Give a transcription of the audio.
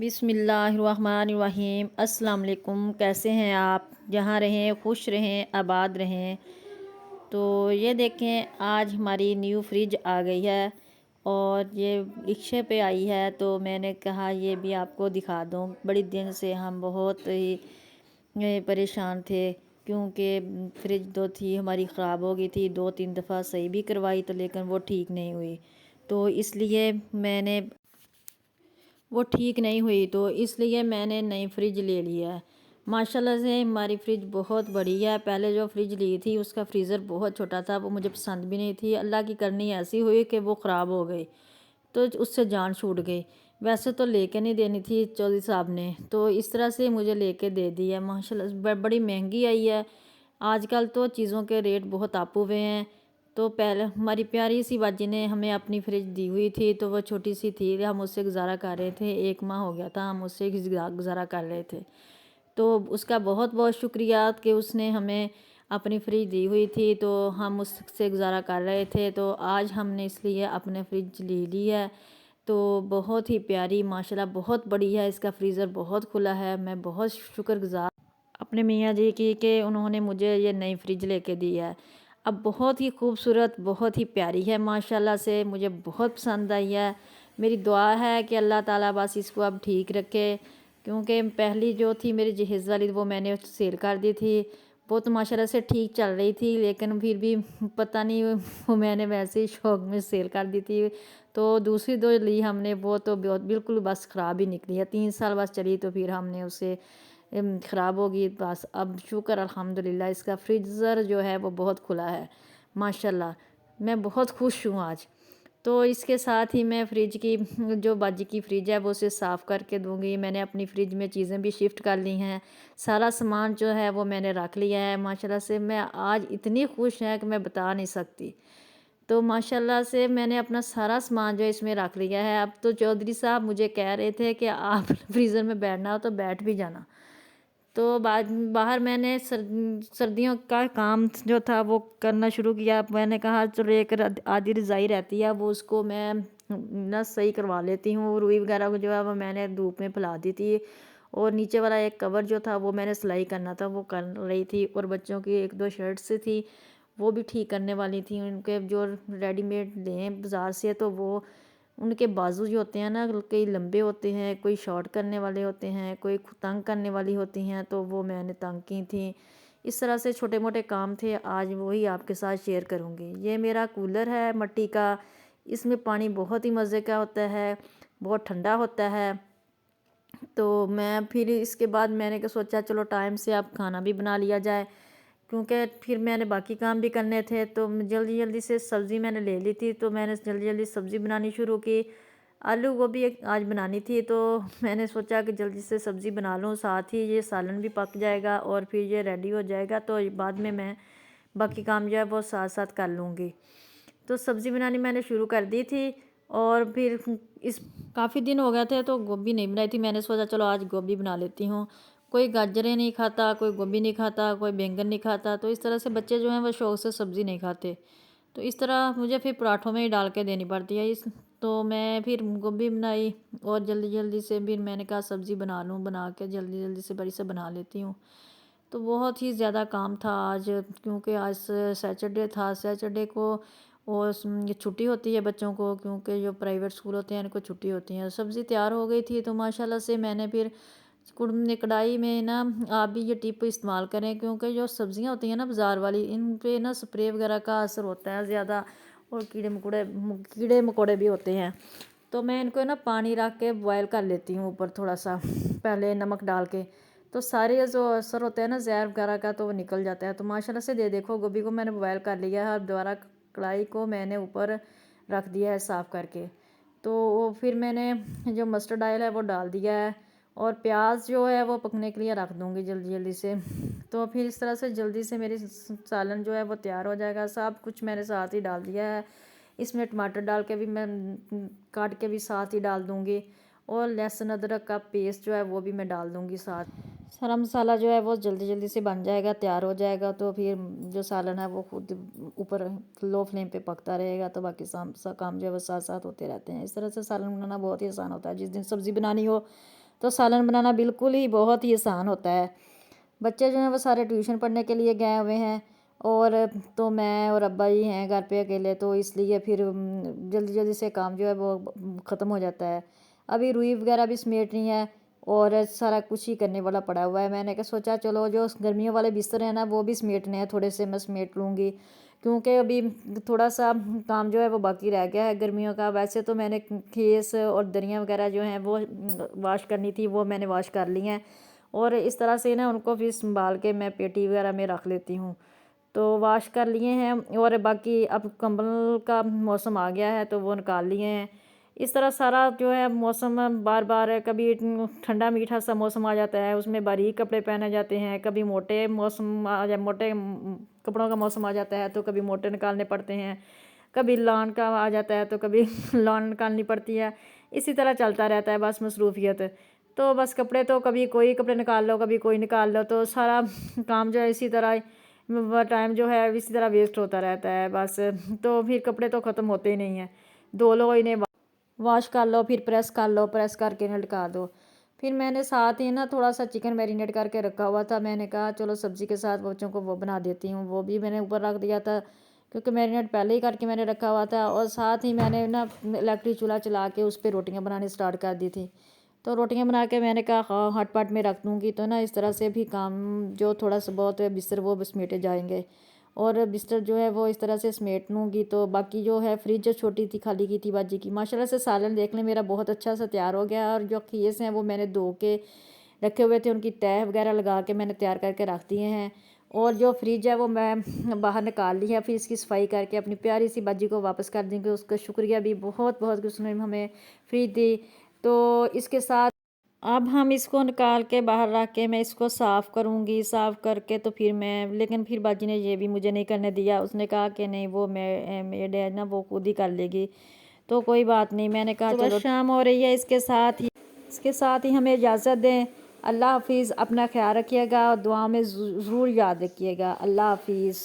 बिस्मिल्लाहिर्रहमानिर्रहीम। अस्सलाम वालेकुम। कैसे हैं आप? जहाँ रहें खुश रहें, आबाद रहें। तो ये देखें, आज हमारी न्यू फ्रिज आ गई है और ये रिक्शे पे आई है। तो मैंने कहा ये भी आपको दिखा दूँ। बड़ी दिन से हम बहुत ही परेशान थे, क्योंकि फ्रिज तो थी हमारी ख़राब हो गई थी। 2-3 दफ़ा सही भी करवाई तो लेकिन वो ठीक नहीं हुई। तो इसलिए मैंने वो ठीक नहीं हुई तो इसलिए मैंने नई फ्रिज ले लिया है। माशाल्लाह से हमारी फ्रिज बहुत बड़ी है। पहले जो फ्रिज ली थी उसका फ्रीज़र बहुत छोटा था, वो मुझे पसंद भी नहीं थी। अल्लाह की करनी ऐसी हुई कि वो ख़राब हो गई, तो उससे जान छूट गई। वैसे तो लेके नहीं देनी थी चौधरी साहब ने, तो इस तरह से मुझे लेके दे दी है। माशाल्लाह बड़ी महंगी आई है। आजकल तो चीज़ों के रेट बहुत अप हुए हैं। तो पहले हमारी प्यारी सी बाजी ने हमें अपनी फ्रिज दी हुई थी, तो वो छोटी सी थी, हम उससे गुजारा कर रहे थे। 1 माह हो गया था हम उससे गुजारा कर रहे थे। तो उसका बहुत बहुत शुक्रिया कि उसने हमें अपनी फ्रिज दी हुई थी, तो हम उससे गुजारा कर रहे थे। तो आज हमने इसलिए अपने फ्रिज ले ली है। तो बहुत ही प्यारी माशाल्लाह बहुत बड़ी है, इसका फ्रीज़र बहुत खुला है। मैं बहुत शुक्रगुज़ार अपने मियाँ जी की कि उन्होंने मुझे ये नई फ्रिज लेके दी है। अब बहुत ही खूबसूरत, बहुत ही प्यारी है माशाल्लाह से, मुझे बहुत पसंद आई है। मेरी दुआ है कि अल्लाह ताला बस इसको अब ठीक रखे, क्योंकि पहली जो थी मेरी जहेज़ वाली, वो मैंने सेल कर दी थी। वो तो माशाल्लाह से ठीक चल रही थी, लेकिन फिर भी पता नहीं वो मैंने वैसे ही शौक में सेल कर दी थी। तो दूसरी जो ली हमने वो तो बिल्कुल बस ख़राब ही निकली है। 3 साल बस चली तो फिर हमने उसे ख़राब होगी बस। अब शुक्र अल्हम्दुलिल्लाह इसका फ्रीज़र जो है वो बहुत खुला है माशाल्लाह। मैं बहुत खुश हूँ आज। तो इसके साथ ही मैं फ्रिज की जो बाजी की फ्रिज है वो उसे साफ़ करके दूँगी। मैंने अपनी फ्रिज में चीज़ें भी शिफ्ट कर ली हैं। सारा सामान जो है वो मैंने रख लिया है माशाल्लाह से। मैं आज इतनी खुश है कि मैं बता नहीं सकती। तो माशाल्लाह से मैंने अपना सारा सामान जो है इसमें रख लिया है। अब तो चौधरी साहब मुझे कह रहे थे कि आप फ्रीज़र में बैठना हो तो बैठ भी जाना। तो बाद बाहर मैंने सर्दियों का काम जो था वो करना शुरू किया। मैंने कहा चलो एक आधी रज़ाई रहती है, वो उसको मैं ना सही करवा लेती हूँ। रुई वगैरह को जो है वो मैंने धूप में फैला दी थी, और नीचे वाला एक कवर जो था वो मैंने सिलाई करना था, वो कर रही थी। और बच्चों की 1-2 शर्ट्स थी, वो भी ठीक करने वाली थी। उनके जो रेडीमेड लें बाज़ार से, तो वो उनके बाजू जो होते हैं ना, कई लंबे होते हैं, कोई शॉर्ट करने वाले होते हैं, कोई तंग करने वाली होती हैं, तो वो मैंने तंग की थी। इस तरह से छोटे मोटे काम थे, आज वही आपके साथ शेयर करूँगी। ये मेरा कूलर है मिट्टी का, इसमें पानी बहुत ही मज़े का होता है, बहुत ठंडा होता है। तो मैं फिर इसके बाद मैंने क्या सोचा, चलो टाइम से अब खाना भी बना लिया जाए, क्योंकि फिर मैंने बाकी काम भी करने थे। तो जल्दी जल्दी से सब्ज़ी मैंने ले ली थी, तो मैंने जल्दी जल्दी सब्ज़ी बनानी शुरू की। आलू गोभी आज बनानी थी, तो मैंने सोचा कि जल्दी से सब्ज़ी बना लूँ, साथ ही ये सालन भी पक जाएगा और फिर ये रेडी हो जाएगा। तो बाद में मैं बाकी काम जो है वो साथ साथ कर लूँगी। तो सब्ज़ी बनानी मैंने शुरू कर दी थी, और फिर इस काफ़ी दिन हो गए थे तो गोभी नहीं बनाई थी। मैंने सोचा चलो आज गोभी बना लेती हूँ। कोई गाजरें नहीं खाता, कोई गोभी नहीं खाता, कोई बैंगन नहीं खाता, तो इस तरह से बच्चे जो हैं वो शौक़ से सब्ज़ी नहीं खाते। तो इस तरह मुझे फिर पराठों में ही डाल के देनी पड़ती है। इस तो मैं फिर गोभी बनाई, और जल्दी जल्दी से फिर मैंने कहा सब्ज़ी बना लूँ, बना के जल्दी जल्दी से बड़ी से बना लेती हूँ। तो बहुत ही ज़्यादा काम था आज, क्योंकि आज सैटरडे था। सैटरडे को और ये छुट्टी होती है बच्चों को, क्योंकि जो प्राइवेट स्कूल होते हैं इनको छुट्टी होती है। सब्ज़ी तैयार हो गई थी, तो माशाल्लाह से मैंने फिर कढ़ाई में ना, आप भी ये टिप इस्तेमाल करें, क्योंकि जो सब्ज़ियाँ होती हैं ना बाज़ार वाली, इन पे ना स्प्रे वगैरह का असर होता है ज़्यादा, और कीड़े मकोड़े भी होते हैं। तो मैं इनको ना पानी रख के बॉयल कर लेती हूँ ऊपर थोड़ा सा, पहले नमक डाल के। तो सारे जो असर होते हैं ना ज़हर वगैरह का, तो वो निकल जाता है। तो माशाल्लाह से देखो गोभी को मैंने बॉयल कर लिया है। अब दोबारा कढ़ाई को मैंने ऊपर रख दिया है साफ़ करके। तो वो फिर मैंने जो मस्टर्ड ऑयल है वो डाल दिया है, और प्याज जो है वो पकने के लिए रख दूँगी जल्दी जल्दी से। तो फिर इस तरह से जल्दी से मेरी सालन जो है वो तैयार हो जाएगा। सब कुछ मैंने साथ ही डाल दिया है। इसमें टमाटर डाल के भी मैं काट के भी साथ ही डाल दूँगी, और लहसुन अदरक का पेस्ट जो है वो भी मैं डाल दूँगी साथ। सारा मसाला जो है वो जल्दी जल्दी से बन जाएगा, तैयार हो जाएगा। तो फिर जो सालन है वो खुद ऊपर लो फ्लेम पे पकता रहेगा, तो बाकी काम जो है वो साथ साथ होते रहते हैं। इस तरह से सालन बनाना बहुत ही आसान होता है। जिस दिन सब्ज़ी बनानी हो तो सालन बनाना बिल्कुल ही बहुत ही आसान होता है। बच्चे जो हैं वो सारे ट्यूशन पढ़ने के लिए गए हुए हैं और तो मैं और अब्बा ही हैं घर पे अकेले, तो इसलिए फिर जल्दी जल्दी से काम जो है वो ख़त्म हो जाता है। अभी रुई वगैरह भी समेटनी है और सारा कुछ ही करने वाला पड़ा हुआ है। मैंने क्या सोचा चलो जो गर्मियों वाले बिस्तर हैं ना वो भी समेटने हैं, थोड़े से मैं समेट लूँगी क्योंकि अभी थोड़ा सा काम जो है वो बाकी रह गया है गर्मियों का। वैसे तो मैंने खेस और दरियाँ वगैरह जो हैं वो वाश करनी थी, वो मैंने वाश कर ली हैं और इस तरह से ना उनको फिर संभाल के मैं पेटी वगैरह में रख लेती हूँ। तो वाश कर लिए हैं और बाकी अब कंबल का मौसम आ गया है तो वो निकाल लिए हैं। इस तरह सारा जो है मौसम बार बार कभी ठंडा मीठा सा मौसम आ जाता है, उसमें बारीक कपड़े पहने जाते हैं, कभी मोटे मौसम आ जा मोटे कपड़ों का मौसम आ जाता है तो कभी मोटे निकालने पड़ते हैं, कभी लॉन का आ जाता है तो कभी लॉन निकालनी पड़ती है। इसी तरह चलता रहता है बस मसरूफियत। तो बस कपड़े तो कभी कोई कपड़े निकाल लो, कभी कोई निकाल लो, तो सारा काम जो है इसी तरह टाइम जो है इसी तरह वेस्ट होता रहता है बस। तो फिर कपड़े तो ख़त्म होते ही नहीं हैं, धो लो इन्हें, वॉश कर लो, फिर प्रेस कर लो, प्रेस करके लटका दो। फिर मैंने साथ ही ना थोड़ा सा चिकन मैरिनेट करके रखा हुआ था, मैंने कहा चलो सब्ज़ी के साथ बच्चों को वो बना देती हूँ, वो भी मैंने ऊपर रख दिया था क्योंकि मैरिनेट पहले ही करके मैंने रखा हुआ था। और साथ ही मैंने ना इलेक्ट्रिक चूल्हा चला के उस पर रोटियाँ बनानी स्टार्ट कर दी थी। तो रोटियाँ बना के मैंने कहा हाँ हट पट में रख दूँगी, तो ना इस तरह से भी काम जो थोड़ा सा बहुत है बिस्तर वो समेटे जाएंगे। और बिस्तर जो है वो इस तरह से समेट लूँगी। तो बाकी जो है फ्रिज जो छोटी थी खाली की थी बाजी की, माशाल्लाह से सालन देख लें मेरा बहुत अच्छा सा तैयार हो गया। और जो खीस हैं वो मैंने धो के रखे हुए थे, उनकी तह वगैरह लगा के मैंने तैयार करके रख दिए हैं। और जो फ्रिज है वो मैं बाहर निकाल ली है, फिर इसकी सफाई करके अपनी प्यारी सी बाजी को वापस कर देंगे। उसका शुक्रिया भी बहुत बहुत कि उसने हमें फ्रिज दी। तो इसके साथ अब हम इसको निकाल के बाहर रख के मैं इसको साफ़ करूँगी, साफ़ करके तो फिर मैं, लेकिन फिर बाजी ने ये भी मुझे नहीं करने दिया, उसने कहा कि नहीं वो मैं मेड है ना वो खुद ही कर लेगी। तो कोई बात नहीं, मैंने कहा चलो शाम हो रही है, इसके साथ ही हमें इजाज़त दें। अल्लाह हाफिज़, अपना ख्याल रखिएगा और दुआ में ज़रूर याद रखिएगा। अल्लाह हाफिज़।